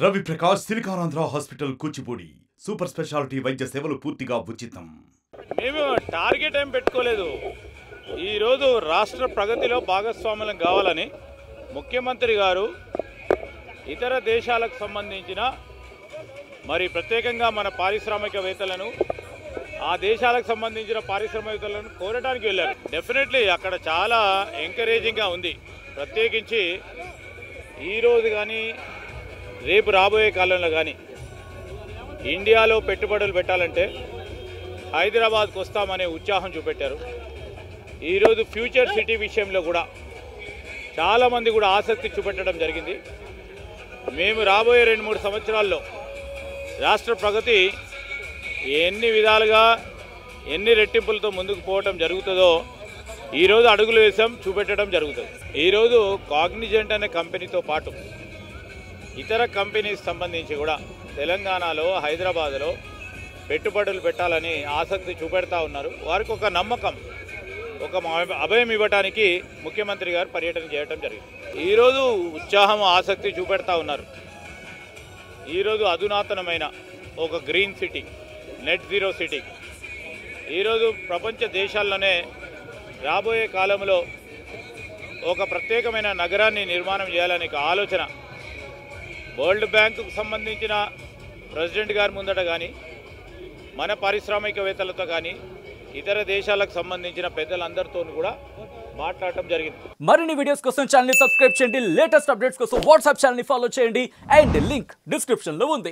Ravi Prakash Siliconandhra hospital Kuchipudi super speciality వైద్య సేవలు పూర్తిగా ఉచితం. మేము టార్గెట్ ఏం పెట్టుకోలేదు. ఈరోజు రాష్ట్ర ప్రగతిలో భాగస్వాములం కావాలని ముఖ్యమంత్రి గారు ఇతర దేశాలకు సంబంధించిన మరి ప్రత్యేకంగా మన పారిశ్రామికవేత్తలను ఆ దేశాలకు సంబంధించిన పారిశ్రామికవేత్తలను కోరడానికి వెళ్ళారు. డెఫినెట్లీ అక్కడ చాలా ఎంకరేజింగ్గా ఉంది. ప్రత్యేకించి ఈరోజు కానీ రేపు రాబోయే కాలంలో కానీ ఇండియాలో పెట్టుబడులు పెట్టాలంటే హైదరాబాద్కు వస్తామనే ఉత్సాహం చూపెట్టారు. ఈరోజు ఫ్యూచర్ సిటీ విషయంలో కూడా చాలామంది కూడా ఆసక్తి చూపెట్టడం జరిగింది. మేము రాబోయే 2-3 సంవత్సరాల్లో రాష్ట్ర ప్రగతి ఎన్ని విధాలుగా ఎన్ని రెట్టింపులతో ముందుకు పోవటం జరుగుతుందో ఈరోజు అడుగులు వేసాం, చూపెట్టడం జరుగుతుంది. ఈరోజు కాగ్నిజెంట్ అనే కంపెనీతో పాటు ఇతర కంపెనీస్ సంబంధించి కూడా తెలంగాణలో హైదరాబాద్లో పెట్టుబడులు పెట్టాలని ఆసక్తి చూపెడతా ఉన్నారు. వారికి ఒక నమ్మకం, ఒక అభయం ఇవ్వడానికి ముఖ్యమంత్రి గారు పర్యటన చేయడం జరిగింది. ఈరోజు ఉత్సాహం ఆసక్తి చూపెడతా ఉన్నారు. ఈరోజు అధునాతనమైన ఒక green city, net zero city ఈరోజు ప్రపంచ దేశాల్లోనే రాబోయే కాలంలో ఒక ప్రత్యేకమైన నగరాన్ని నిర్మాణం చేయాలనే ఆలోచన వరల్డ్ బ్యాంకుకు సంబంధించిన ప్రెసిడెంట్ గారి ముందట కానీ మన పారిశ్రామికవేత్తలతో కానీ ఇతర దేశాలకు సంబంధించిన పెద్దలందరితో కూడా మాట్లాడటం జరిగింది. మరిన్ని వీడియోస్ కోసం ఛానల్ ని సబ్స్క్రైబ్ చేయండి. లేటెస్ట్ అప్డేట్స్ కోసం వాట్సాప్ ఛానల్ ని ఫాలో చేయండి. అండ్ లింక్ డిస్క్రిప్షన్ లో ఉంది.